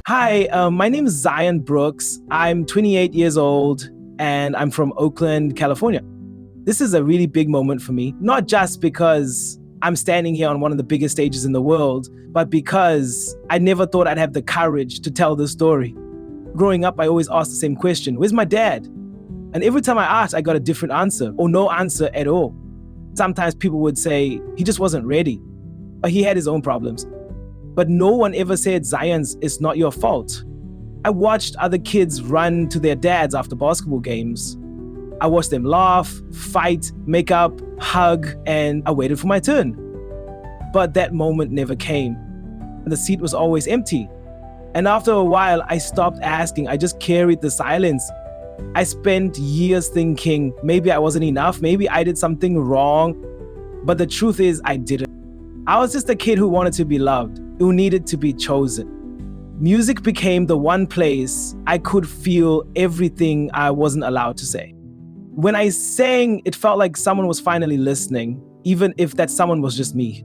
Hi, my name is Zion Brooks. I'm 28 years old and I'm from Oakland, California. This is a really big moment for me, not just because I'm standing here on one of the biggest stages in the world, but because I never thought I'd have the courage to tell this story. Growing up, I always asked the same question: where's my dad? And every time I asked, I got a different answer or no answer at all. Sometimes people would say he just wasn't ready, or he had his own problems. But no one ever said, Zion's, it's not your fault. I watched other kids run to their dads after basketball games. I watched them laugh, fight, make up, hug, and I waited for my turn. But that moment never came. The seat was always empty. And after a while, I stopped asking. I just carried the silence. I spent years thinking maybe I wasn't enough, maybe I did something wrong. But the truth is, I didn't. I was just a kid who wanted to be loved, who needed to be chosen. Music became the one place I could feel everything I wasn't allowed to say. When I sang, it felt like someone was finally listening, even if that someone was just me.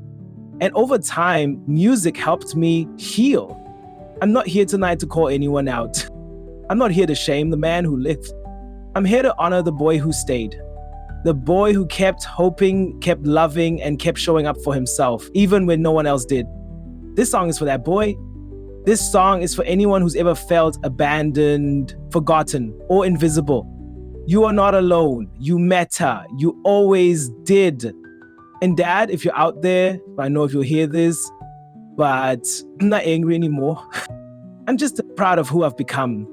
And over time, music helped me heal. I'm not here tonight to call anyone out. I'm not here to shame the man who left. I'm here to honor the boy who stayed. The boy who kept hoping, kept loving, and kept showing up for himself, even when no one else did. This song is for that boy. This song is for anyone who's ever felt abandoned, forgotten, or invisible. You are not alone. You matter. You always did. And Dad, if you're out there, I know if you'll hear this, but I'm not angry anymore. I'm just proud of who I've become,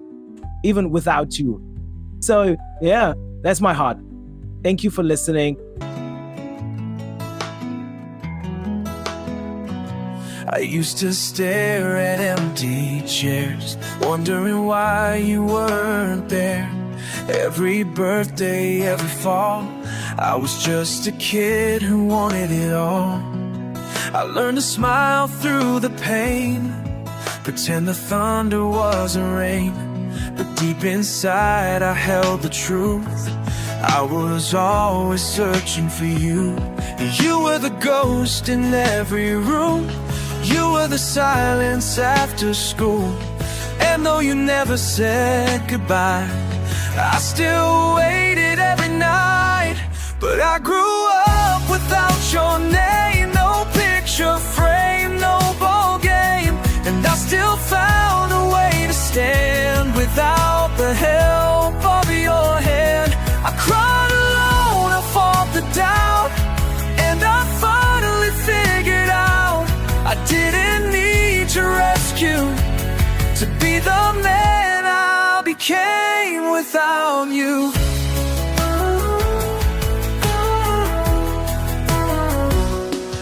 even without you. So yeah, that's my heart. Thank you for listening. I used to stare at empty chairs, wondering why you weren't there. Every birthday, every fall, I was just a kid who wanted it all. I learned to smile through the pain, pretend the thunder wasn't rain. But deep inside I held the truth. I was always searching for you. You were the ghost in every room. You were the silence after school. And though you never said goodbye, I still waited every night. But I grew up without your name. No picture frame, no ball game. And I still found a way to stand without the help of your hand. I cried alone, I fought the doubt, and I finally figured out I didn't need your rescue to be the man I became without you.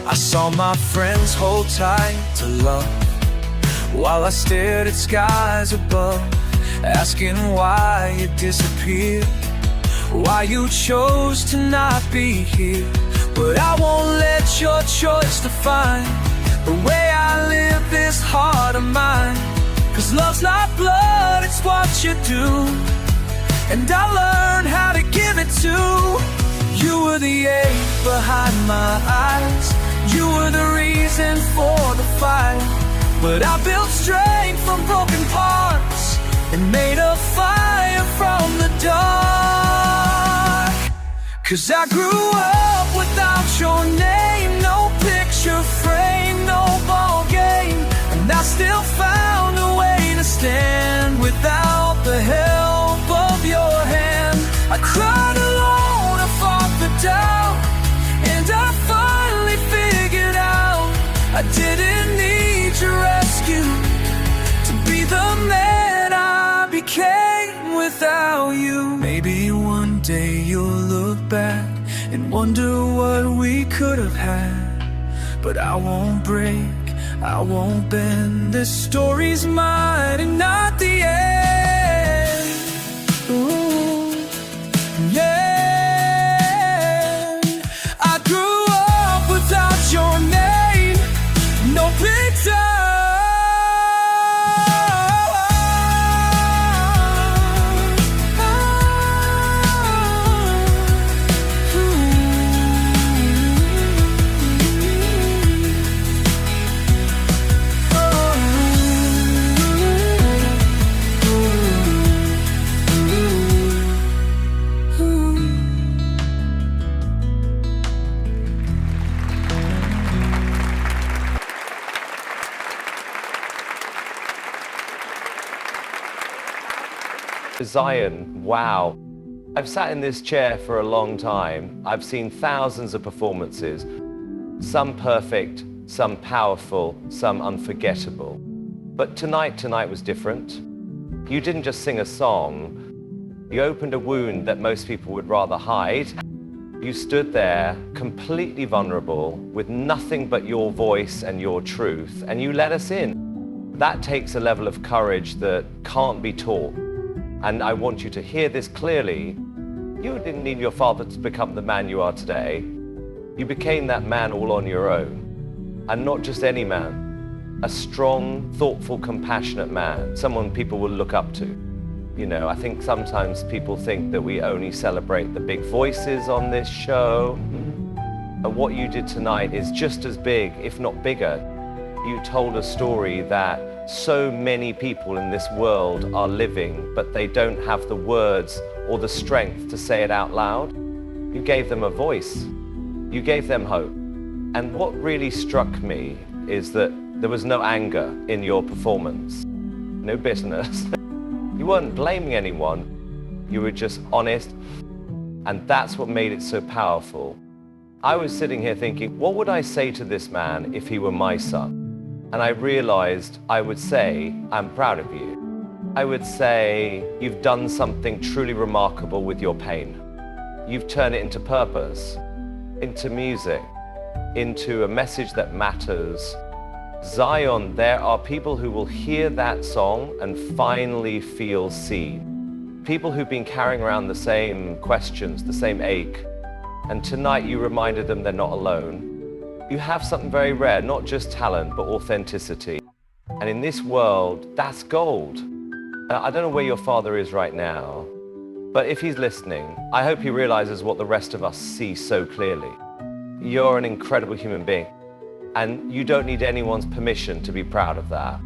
I saw my friends hold tight to love, while I stared at skies above, asking why you disappeared, why you chose to not be here. But I won't let your choice define the way I live this heart of mine. 'Cause love's not blood, it's what you do. And I learned how to give it to. You were the ache behind my eyes. You were the reason for the fight. But I built strength from broken parts and made a fire from the dark. 'Cause I grew up without your name. No picture frame, no ball game. And I still found a way to stand without the help of your hand. I cried alone, I fought the doubt, and I finally figured out I didn't need your rescue to be the man I became without you. Maybe one day you'll look back and wonder what we could have had. But I won't break, I won't bend. This story's mine and not the end. Ooh, yeah. I grew up without your name. No picture. Zion, wow. I've sat in this chair for a long time. I've seen thousands of performances, some perfect, some powerful, some unforgettable. But tonight was different. You didn't just sing a song. You opened a wound that most people would rather hide. You stood there completely vulnerable with nothing but your voice and your truth, and you let us in. That takes a level of courage that can't be taught. And I want you to hear this clearly. You didn't need your father to become the man you are today. You became that man all on your own. And not just any man. A strong, thoughtful, compassionate man. Someone people will look up to. You know, I think sometimes people think that we only celebrate the big voices on this show. And what you did tonight is just as big, if not bigger. You told a story that so many people in this world are living, but they don't have the words or the strength to say it out loud. You gave them a voice. You gave them hope. And what really struck me is that there was no anger in your performance, no bitterness. You weren't blaming anyone. You were just honest. And that's what made it so powerful. I was sitting here thinking, what would I say to this man if he were my son? And I realized I would say, I'm proud of you. I would say, you've done something truly remarkable with your pain. You've turned it into purpose, into music, into a message that matters. Zion, there are people who will hear that song and finally feel seen. People who've been carrying around the same questions, the same ache. And tonight you reminded them they're not alone. You have something very rare, not just talent, but authenticity. And in this world, that's gold. I don't know where your father is right now, but if he's listening, I hope he realizes what the rest of us see so clearly. You're an incredible human being, and you don't need anyone's permission to be proud of that.